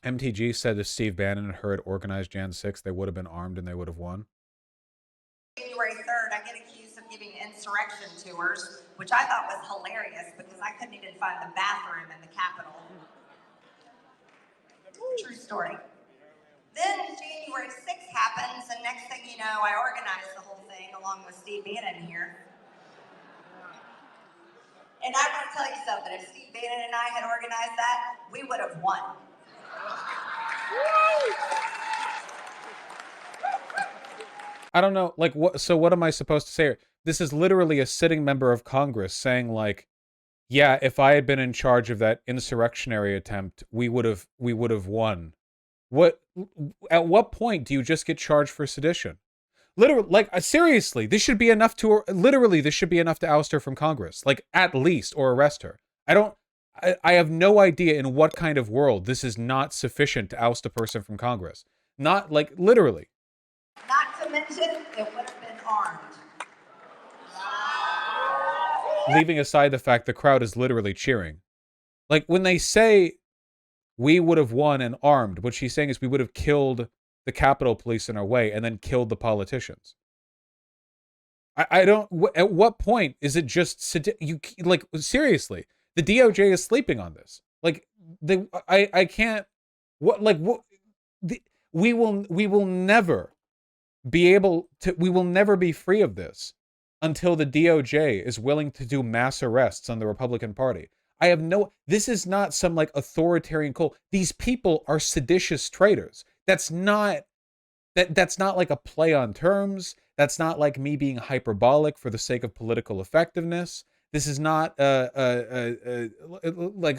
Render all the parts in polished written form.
MTG said if Steve Bannon and her had organized Jan6, they would have been armed and they would have won. January 3rd, I get accused of giving insurrection tours, which I thought was hilarious because I couldn't even find the bathroom in the Capitol. True story. Then January 6th happens, and next thing you know, I organized the whole thing along with Steve Bannon here. And I want to tell you something, if Steve Bannon and I had organized that, we would have won. I don't know, like, what? So what am I supposed to say? This is literally a sitting member of Congress saying, like, yeah, if I had been in charge of that insurrectionary attempt, we would have won. What? At what point do you just get charged for sedition? Literally, like, seriously, this should be enough to, literally, this should be enough to oust her from Congress, like, at least, or arrest her. I have no idea in what kind of world this is not sufficient to oust a person from Congress. Not, like, literally. Not to mention, it would have been armed. Leaving aside the fact the crowd is literally cheering. Like, when they say we would have won and armed, what she's saying is we would have killed the Capitol Police in our way and then killed the politicians. I don't, at what point is it just, you, like, seriously, the DOJ is sleeping on this. Like, I can't, what, like, what, we will never be able to, we will never be free of this until the DOJ is willing to do mass arrests on the Republican Party. I have no, this is not some, like, authoritarian cult. These people are seditious traitors. That's not like a play on terms. That's not like me being hyperbolic for the sake of political effectiveness. This is not like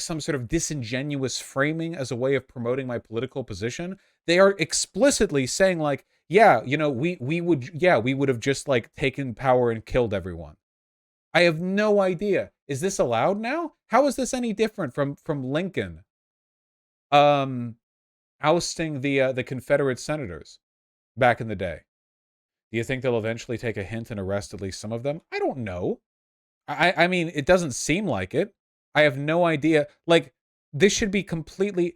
some sort of disingenuous framing as a way of promoting my political position. They are explicitly saying, like, yeah, you know, we would have just, like, taken power and killed everyone. I have no idea. Is this allowed now? How is this any different from Lincoln ousting the Confederate senators back in the day? Do you think they'll eventually take a hint and arrest at least some of them? I don't know. I mean, it doesn't seem like it. I have no idea. Like, this should be completely,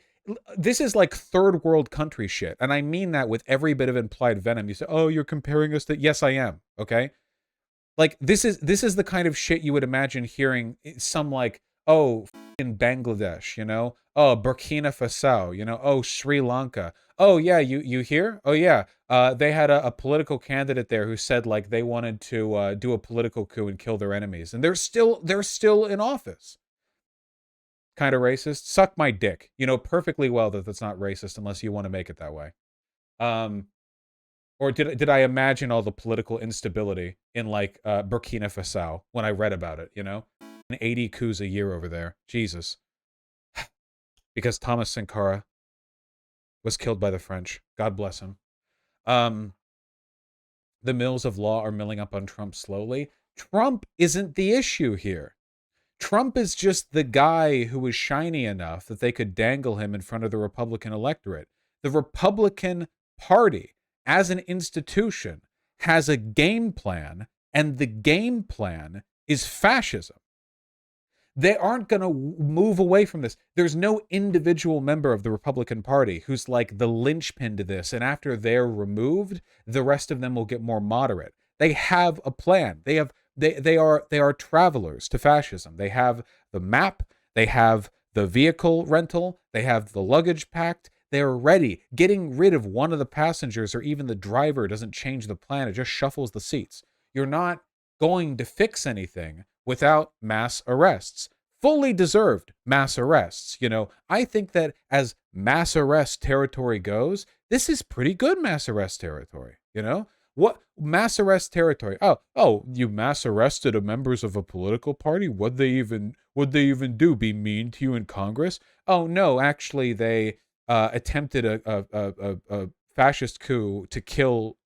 this is like third world country shit. And I mean that with every bit of implied venom. You say, oh, you're comparing us to, yes, I am. Okay. Like, this is the kind of shit you would imagine hearing some, like, oh, in Bangladesh, you know? Oh, Burkina Faso, you know? Oh, Sri Lanka. Oh, yeah, you hear? Oh, yeah. They had a political candidate there who said, like, they wanted to do a political coup and kill their enemies. And they're still in office. Kind of racist? Suck my dick. You know perfectly well that that's not racist unless you want to make it that way. Or did I imagine all the political instability in, like, Burkina Faso when I read about it, you know? 80 coups a year over there. Jesus. Because Thomas Sankara was killed by the French. God bless him. The mills of law are milling up on Trump slowly. Trump isn't the issue here. Trump is just the guy who was shiny enough that they could dangle him in front of the Republican electorate. The Republican Party, as an institution, has a game plan, and the game plan is fascism. They aren't going to move away from this. There's no individual member of the Republican Party who's like the linchpin to this, and after they're removed, the rest of them will get more moderate. They have a plan. They are travelers to fascism. They have the map, they have the vehicle rental, they have the luggage packed. They're ready. Getting rid of one of the passengers or even the driver doesn't change the plan. It just shuffles the seats. You're not going to fix anything without mass arrests. Fully deserved mass arrests. You know, I think that as mass arrest territory goes, this is pretty good mass arrest territory. You know, what mass arrest territory? Oh, you mass arrested a members of a political party? What'd they even do? Be mean to you in Congress? Oh no, actually they attempted a fascist coup to kill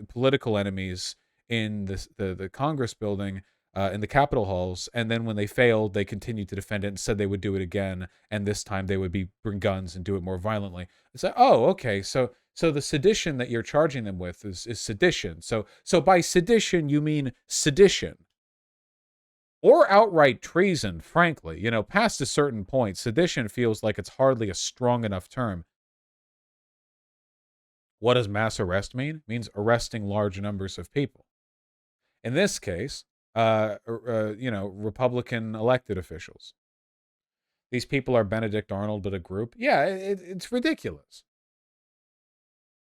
political enemies in the Congress building, in the Capitol halls, and then when they failed, they continued to defend it and said they would do it again, and this time they would bring guns and do it more violently. It's like, oh, okay, so the sedition that you're charging them with is sedition. So by sedition you mean sedition. or outright treason, frankly. You know, past a certain point, sedition feels like it's hardly a strong enough term. What does mass arrest mean? It means arresting large numbers of people. In this case, Republican elected officials. These people are Benedict Arnold, but a group. Yeah, it's ridiculous.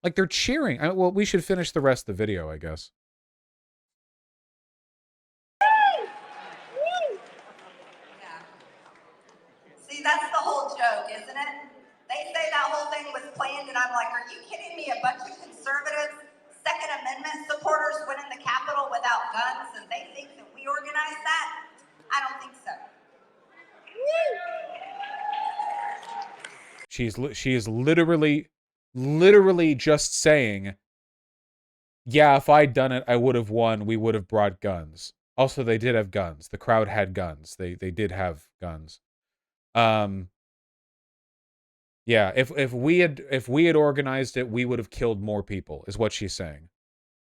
Like, they're cheering. Well, we should finish the rest of the video, I guess. Yeah. See, that's the whole joke, isn't it? They say that whole thing was planned, and I'm like, are you kidding me? A bunch of conservatives, Second Amendment supporters went in the Capitol without guns, and they think that we organized that? I don't think so. She is literally just saying, yeah, if I'd done it, I would have won. We would have brought guns. Also, they did have guns. The crowd had guns. They did have guns. Yeah, if we had organized it, we would have killed more people, is what she's saying.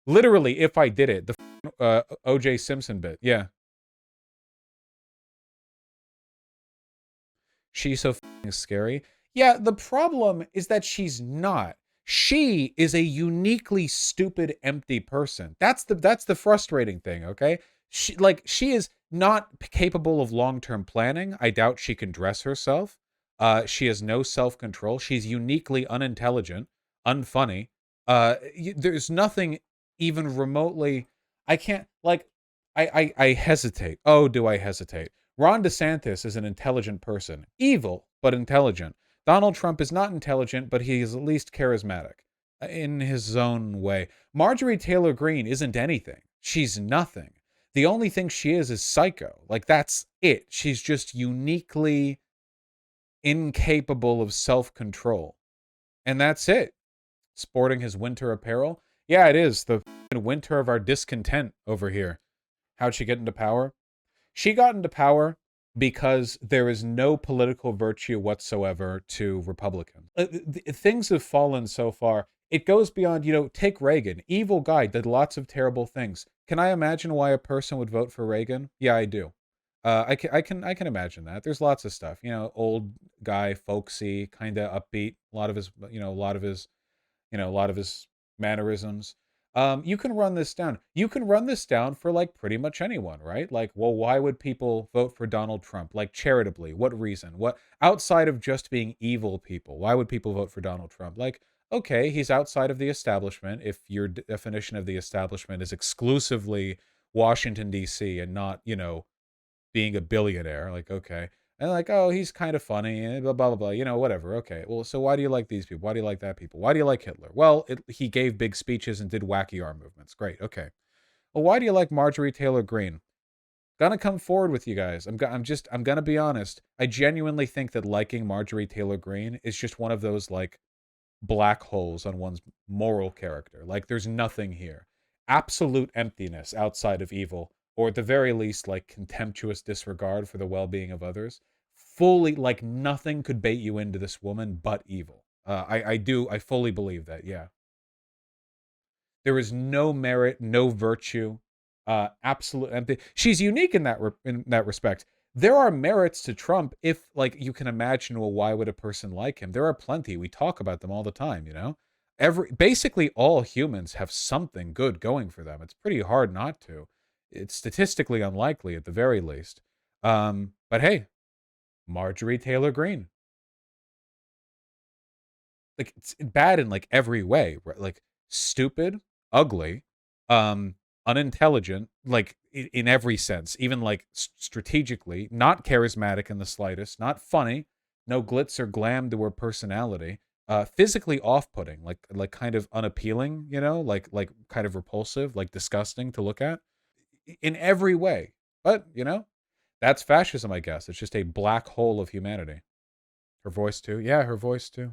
Literally, if I did it, the O.J. Simpson bit. Yeah. She's so scary. Yeah, the problem is that she's not. She is a uniquely stupid, empty person. That's the frustrating thing, okay? She is not capable of long-term planning. I doubt she can dress herself. She has no self-control. She's uniquely unintelligent, unfunny. There's nothing even remotely. I can't, like, I hesitate. Oh, do I hesitate? Ron DeSantis is an intelligent person. Evil, but intelligent. Donald Trump is not intelligent, but he is at least charismatic in his own way. Marjorie Taylor Greene isn't anything. She's nothing. The only thing she is psycho. Like, that's it. She's just uniquely incapable of self-control. And that's it. Sporting his winter apparel. Yeah, it is. The winter of our discontent over here. How'd she get into power? She got into power because there is no political virtue whatsoever to Republicans. Things have fallen so far. It goes beyond, take Reagan. Evil guy, did lots of terrible things. Can I imagine why a person would vote for Reagan? Yeah, I do. I can imagine that. There's lots of stuff. Old guy, folksy, kind of upbeat. A lot of his mannerisms. You can run this down. You can run this down for like pretty much anyone, right? Like, well, why would people vote for Donald Trump? Like, charitably, what reason? What, outside of just being evil people, why would people vote for Donald Trump? Like, okay, he's outside of the establishment. If your definition of the establishment is exclusively Washington, D.C. and not, being a billionaire, like, okay. And like, oh, he's kind of funny, and blah, blah, blah, blah, whatever. Okay, well, so why do you like these people? Why do you like that people? Why do you like Hitler? Well, he gave big speeches and did wacky arm movements. Great, okay. Well, why do you like Marjorie Taylor Greene? Gonna come forward with you guys. I'm gonna be honest. I genuinely think that liking Marjorie Taylor Greene is just one of those, like, black holes on one's moral character. Like, there's nothing here. Absolute emptiness outside of evil, or at the very least, like, contemptuous disregard for the well-being of others. Fully, like, nothing could bait you into this woman but evil. I fully believe that, yeah. There is no merit, no virtue, absolute empty. She's unique in that respect. There are merits to Trump if, like, you can imagine, well, why would a person like him? There are plenty. We talk about them all the time, Basically all humans have something good going for them. It's pretty hard not to. It's statistically unlikely at the very least. But hey, Marjorie Taylor Greene. Like, it's bad in like every way, right? Like, stupid, ugly, unintelligent, like in every sense, even like strategically, not charismatic in the slightest, not funny, no glitz or glam to her personality, physically off-putting, like kind of unappealing, like kind of repulsive, like disgusting to look at in every way. But, that's fascism, I guess. It's just a black hole of humanity. Her voice too. Yeah, her voice too.